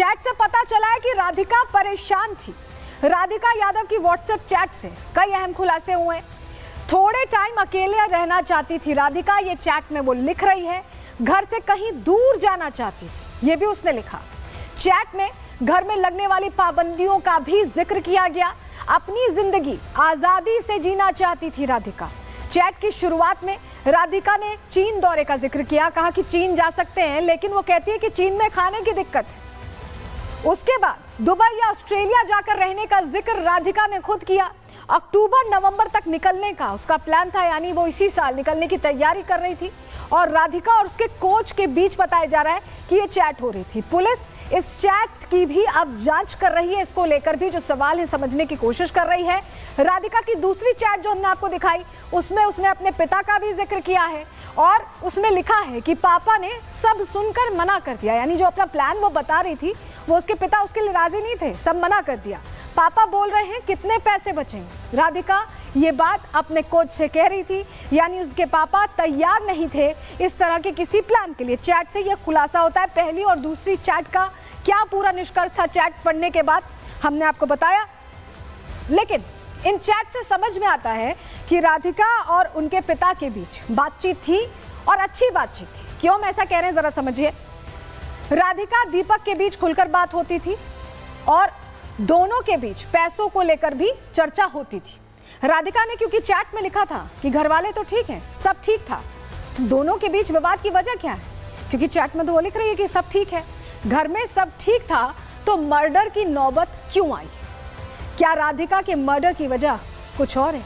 Chat से पता चला है कि राधिका परेशान थी। राधिका यादव की व्हाट्सएप चैट से कई अहम खुलासे हुए। थोड़े टाइम अकेले रहना चाहती थी राधिका, ये चैट में वो लिख रही है। घर से कहीं दूर जाना चाहती थी, ये भी उसने लिखा। चैट में घर में लगने वाली पाबंदियों का भी जिक्र किया गया। अपनी जिंदगी आजादी से जीना चाहती थी राधिका। चैट की शुरुआत में राधिका ने चीन दौरे का जिक्र किया, कहा कि चीन जा सकते हैं, लेकिन वो कहती है कि चीन में खाने की दिक्कत है। उसके बाद दुबई या ऑस्ट्रेलिया जाकर रहने का जिक्र राधिका ने खुद किया। अक्टूबर नवंबर तक निकलने का उसका प्लान था, यानी वो इसी साल निकलने की तैयारी कर रही थी। और राधिका और उसके कोच के बीच बताया जा रहा है कि ये चैट हो रही थी। पुलिस इस चैट की भी अब जांच कर रही है। इसको लेकर भी जो सवाल है समझने की कोशिश कर रही है। राधिका की दूसरी चैट जो हमने आपको दिखाई, उसमें उसने अपने पिता का भी जिक्र किया है और उसमें लिखा है कि पापा ने सब सुनकर मना कर दिया। यानी जो अपना प्लान वो बता रही थी, वो उसके पिता उसके लिए राजी नहीं थे, सब मना कर दिया। पापा बोल रहे हैं कितने पैसे बचेंगे। राधिका ये बात अपने कोच से कह रही थी, यानी उसके पापा तैयार नहीं थे इस तरह के किसी प्लान के लिए। चैट से यह खुलासा होता है। पहली और दूसरी चैट का क्या पूरा निष्कर्ष था चैट पढ़ने के बाद हमने आपको बताया, लेकिन इन चैट से समझ में आता है कि राधिका और उनके पिता के बीच बातचीत थी और अच्छी बातचीत थी। क्यों हम ऐसा कह रहे हैं जरा समझिए। राधिका दीपक के बीच खुलकर बात होती थी और दोनों के बीच पैसों को लेकर भी चर्चा होती थी। राधिका ने क्योंकि चैट में लिखा था कि घर वाले तो ठीक हैं, सब ठीक था, तो दोनों के बीच विवाद की वजह क्या है? क्योंकि चैट में तो वो लिख रही है कि सब ठीक है, घर में सब ठीक था, तो मर्डर की नौबत क्यों आई? क्या राधिका के मर्डर की वजह कुछ और है?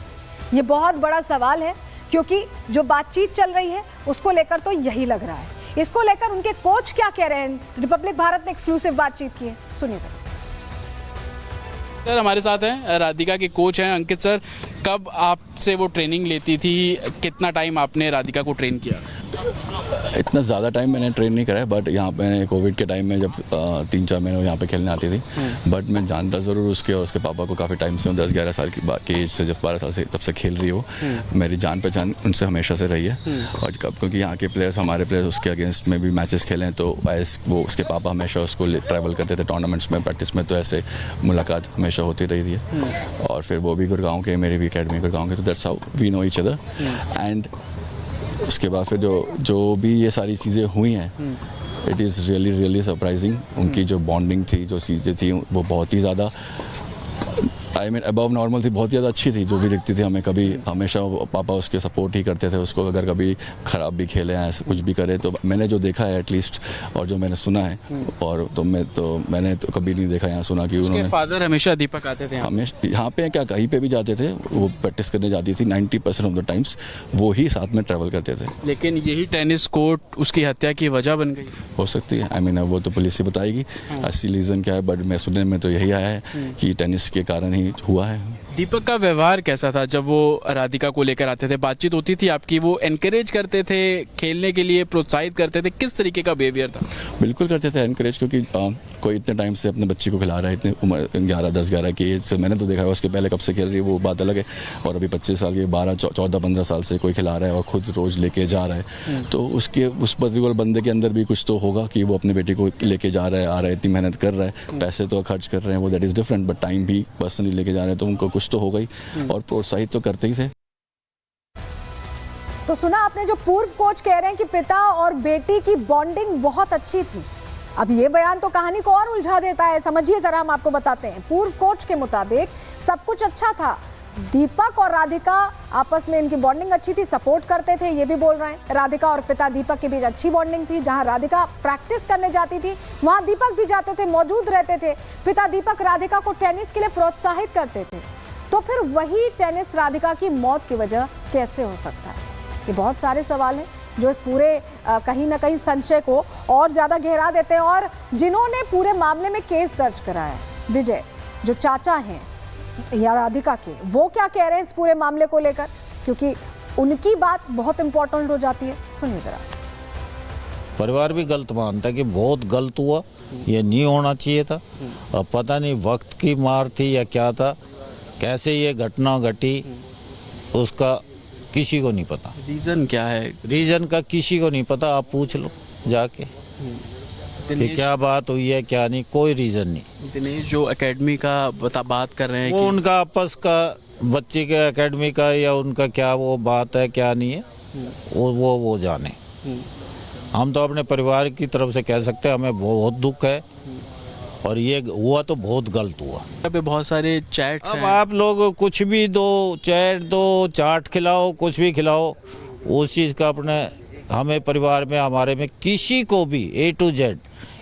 ये बहुत बड़ा सवाल है, क्योंकि जो बातचीत चल रही है उसको लेकर तो यही लग रहा है। इसको लेकर उनके कोच क्या कह रहे हैं? रिपब्लिक भारत ने एक्सक्लूसिव बातचीत की है, सुनिए सर। सर हमारे साथ हैं राधिका के कोच हैं अंकित सर। कब आपसे वो ट्रेनिंग लेती थी, कितना टाइम आपने राधिका को ट्रेन किया? इतना ज़्यादा टाइम मैंने ट्रेन नहीं करा है, बट यहाँ पे कोविड के टाइम में जब 3-4 महीने यहाँ पे खेलने आती थी, बट मैं जानता ज़रूर उसके और उसके पापा को काफ़ी टाइम से हूँ। 10-11 साल की एज से, जब 12 साल से तब से खेल रही हो। मेरी जान पहचान उनसे हमेशा से रही है। और कब क्योंकि यहाँ के प्लेयर्स, हमारे प्लेयर्स उसके अगेंस्ट में भी मैचेस खेले हैं, तो एज वो उसके पापा हमेशा उसको ट्रैवल करते थे टूर्नामेंट्स में, प्रैक्टिस में, तो ऐसे मुलाकात हमेशा होती रही थी। और फिर वो भी गुड़गांव के, मेरी भी अकेडमी गुड़गांव के, तो that's how we know each other. And उसके बाद फिर जो भी ये सारी चीज़ें हुई हैं, इट इज़ रियली सरप्राइजिंग। उनकी जो बॉन्डिंग थी, जो चीज़ें थी, वो बहुत ही ज़्यादा अबव नॉर्मल थी, बहुत ज़्यादा अच्छी थी। जो भी दिखती थी हमें, कभी हमेशा पापा उसके सपोर्ट ही करते थे उसको, अगर कभी ख़राब भी खेले हैं, कुछ भी करे, तो मैंने जो देखा है एटलीस्ट, और जो मैंने सुना है, और मैंने तो कभी नहीं देखा यहाँ सुना कि उन्होंने। फादर हमेशा दीपक आते थे हमेशा यहाँ पे, क्या कहीं पे भी जाते थे, वो प्रैक्टिस करने जाती थी। 90% ऑफ द टाइम्स वो ही साथ में ट्रैवल करते थे। लेकिन यही टेनिस कोर्ट उसकी हत्या की वजह बन गई। हो सकती है, वो तो पुलिस ही बताएगी असली रीज़न क्या है, बट मैं सुनने में तो यही आया है कि टेनिस के कारण ही हुआ है। दीपक का व्यवहार कैसा था जब वो राधिका को लेकर आते थे? बातचीत होती थी आपकी, वो एनकरेज करते थे खेलने के लिए, प्रोत्साहित करते थे? किस तरीके का बिहेवियर था? बिल्कुल करते थे एनकरेज, क्योंकि कोई इतने टाइम से अपने बच्चे को खिला रहा है, इतने उम्र 10-11 की एज से। मैंने तो देखा है, उसके पहले कब से खेल रही है वो बात अलग है, और अभी 25 साल की, 14-15 साल से कोई खिला रहा है और खुद रोज़ लेके जा रहा है, तो उस पर्टिकुलर बंदे के अंदर भी कुछ तो होगा कि वो अपने बेटे को लेके जा रहा है, आ रहा है, इतनी मेहनत कर रहा है, पैसे तो खर्च कर रहे हैं, वो that is different, but time भी पर्सनली लेके जा रहे हैं, तो उनको कुछ तो होगा ही, और प्रोत्साहित तो करते ही थे। तो सुना आपने, जो पूर्व कोच कह रहे हैं कि पिता और बेटी की बॉन्डिंग बहुत अच्छी थी। अब ये बयान तो कहानी को और उलझा देता है, समझिए जरा, हम आपको बताते हैं। पूर्व कोच के मुताबिक सब कुछ अच्छा था, दीपक और राधिका आपस में इनकी बॉन्डिंग अच्छी थी, सपोर्ट करते थे, ये भी बोल रहे हैं। राधिका और पिता दीपक के बीच अच्छी बॉन्डिंग थी। जहां राधिका प्रैक्टिस करने जाती थी, वहां दीपक भी जाते थे, मौजूद रहते थे। पिता दीपक राधिका को टेनिस के लिए प्रोत्साहित करते थे। तो फिर वही टेनिस राधिका की मौत की वजह कैसे हो सकता है? ये बहुत सारे सवाल हैं जो इस पूरे कहीं ना कहीं संशय को और ज्यादा गहरा देते हैं। और जिन्होंने पूरे मामले में केस दर्ज कराया है, विजय, जो चाचा हैं या राधिका के, वो क्या कह रहे हैं इस पूरे मामले को लेकर, क्योंकि उनकी बात बहुत इंपॉर्टेंट हो जाती है। सुनिए जरा। परिवार भी गलत मानता है कि बहुत गलत हुआ, ये नहीं होना चाहिए था। अब पता नहीं वक्त की मार थी या क्या था, कैसे ये घटना घटी, उसका किसी को नहीं पता। रीज़न क्या है? रीज़न का किसी को नहीं पता, आप पूछ लो जाके। कि क्या बात हुई है क्या नहीं, कोई रीज़न नहीं। दिनेश जो एकेडमी का बात कर रहे हैं वो कि उनका आपस का बच्चे के एकेडमी का या उनका क्या वो बात है क्या नहीं है, वो जाने। हम तो अपने परिवार की तरफ से कह सकते हैं हमें बहुत दुख है, और ये हुआ तो बहुत गलत हुआ। यहाँ पे बहुत सारे चैट्स अब हैं। आप लोग कुछ भी दो, चैट दो, चाट खिलाओ, कुछ भी खिलाओ, उस चीज़ का अपने हमें परिवार में हमारे में किसी को भी A to Z,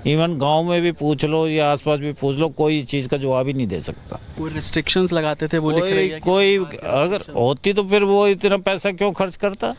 इवन गांव में भी पूछ लो या आसपास भी पूछ लो, कोई चीज़ का जवाब ही नहीं दे सकता। वो रिस्ट्रिक्शंस लगाते थे, वो लिख रही है कि कोई अगर होती तो फिर वो इतना पैसा क्यों खर्च करता।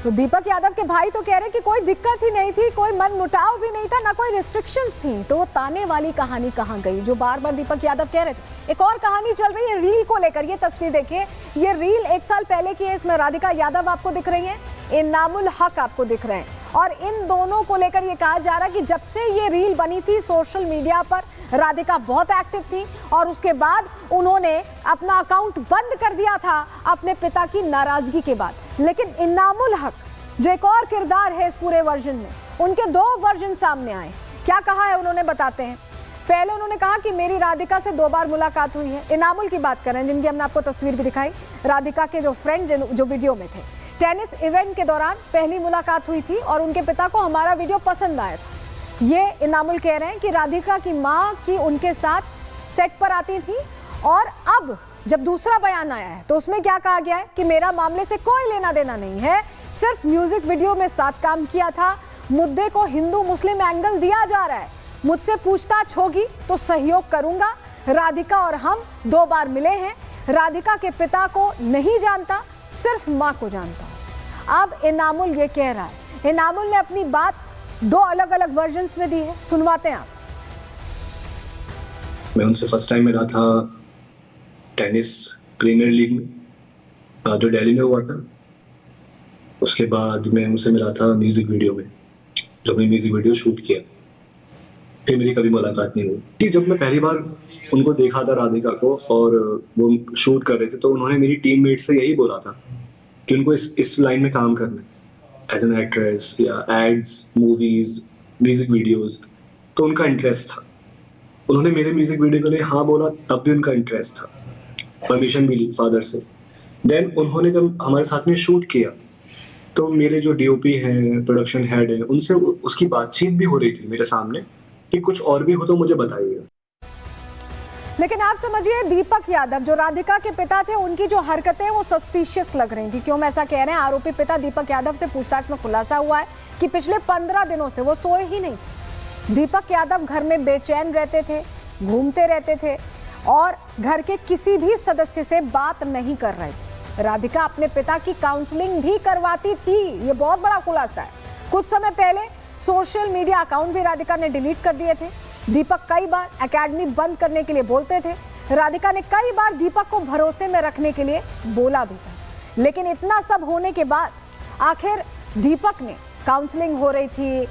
तो दीपक यादव के भाई तो कह रहे हैं कि कोई दिक्कत ही नहीं थी, कोई मन मुटाव भी नहीं था, ना कोई रिस्ट्रिक्शंस थी। तो वो ताने वाली कहानी कहाँ गई जो बार बार दीपक यादव कह रहे थे। एक और कहानी चल रही है रील को लेकर। ये तस्वीर देखिए, ये रील 1 साल पहले की है। इसमें राधिका यादव आपको दिख रही है, इनामुल हक आपको दिख रहे हैं, और इन दोनों को लेकर ये कहा जा रहा है कि जब से ये रील बनी थी सोशल मीडिया पर राधिका बहुत एक्टिव थी, और उसके बाद उन्होंने अपना अकाउंट बंद कर दिया था अपने पिता की नाराजगी के बाद। लेकिन इनामुल हक जो एक और किरदार है इस पूरे वर्जन में, उनके 2 वर्जन सामने आए। क्या कहा है उन्होंने, बताते हैं। पहले उन्होंने कहा कि मेरी राधिका से 2 बार मुलाकात हुई है। इनामुल की बात कर रहे हैं, जिनकी हमने आपको तस्वीर भी दिखाई, राधिका के जो फ्रेंड जो वीडियो में थे। टेनिस इवेंट के दौरान पहली मुलाकात हुई थी और उनके पिता को हमारा वीडियो पसंद आया था। ये इनामुल कह रहे हैं कि राधिका की माँ की उनके साथ सेट पर आती थी, और अब जब दूसरा बयान आया है तो उसमें क्या कहा गया है कि मेरा मामले से कोई लेना देना नहीं है, सिर्फ म्यूजिक वीडियो में साथ काम किया था, मुद्दे को हिंदू मुस्लिम एंगल दिया जा रहा है, मुझसे पूछताछ होगी तो सहयोग करूंगा। राधिका और हम 2 बार मिले हैं, राधिका के पिता को नहीं जानता, सिर्फ माँ को जानता हूं। अब इनामुल ये कह रहा है। इनामुल ने अपनी बात 2 अलग अलग वर्जन्स में दी है, सुनवाते हैं आप। मैं उनसे फर्स्ट टाइम मिला था टेनिस प्रीमियर लीग में जो दिल्ली में हुआ था। उसके बाद मैं उनसे मिला था म्यूजिक वीडियो में, जब मैंने म्यूजिक वीडियो शूट किया। फिर मेरी कभी मुलाकात नहीं हुई कि जब मैं पहली बार उनको देखा था राधिका को और वो शूट कर रहे थे, तो उन्होंने मेरी टीममेट से यही बोला था कि उनको इस लाइन में काम करना है, एज एन एक्ट्रेस या एड्स, मूवीज, म्यूजिक वीडियोस। तो उनका इंटरेस्ट था। उन्होंने मेरे म्यूजिक वीडियो के लिए हाँ बोला, तब भी उनका इंटरेस्ट था, परमिशन भी ली फादर से। देन उन्होंने जब हमारे साथ में शूट किया तो मेरे जो डीओपी हैं, प्रोडक्शन हेड हैं, उनसे उसकी बातचीत भी हो रही थी मेरे सामने कि कुछ और भी हो तो मुझे बताइएगा। लेकिन आप समझिए, दीपक यादव जो राधिका के पिता थे, उनकी जो हरकतें वो सस्पिशियस लग रही थी। क्यों मैं ऐसा कह रहे हैं? आरोपी पिता दीपक यादव से पूछताछ में खुलासा हुआ है कि पिछले 15 दिनों से वो सोए ही नहीं थे। दीपक यादव घर में बेचैन रहते थे, घूमते रहते थे, और घर के किसी भी सदस्य से बात नहीं कर रहे थे। राधिका अपने पिता की काउंसलिंग भी करवाती थी, ये बहुत बड़ा खुलासा है। कुछ समय पहले सोशल मीडिया अकाउंट भी राधिका ने डिलीट कर दिए थे। दीपक कई बार एकेडमी बंद करने के लिए बोलते थे। राधिका ने कई बार दीपक को भरोसे में रखने के लिए बोला भी था। लेकिन इतना सब होने के बाद आखिर दीपक ने, काउंसलिंग हो रही थी,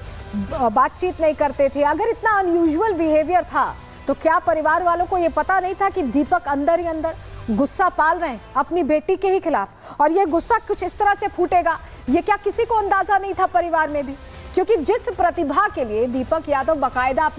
बातचीत नहीं करते थे, अगर इतना अनयूजुअल बिहेवियर था तो क्या परिवार वालों को ये पता नहीं था कि दीपक अंदर ही अंदर गुस्सा पाल रहे हैं अपनी बेटी के ही खिलाफ, और ये गुस्सा कुछ इस तरह से फूटेगा, ये क्या किसी को अंदाजा नहीं था परिवार में भी? क्योंकि जिस प्रतिभा के लिए दीपक यादव बाकायदा अपनी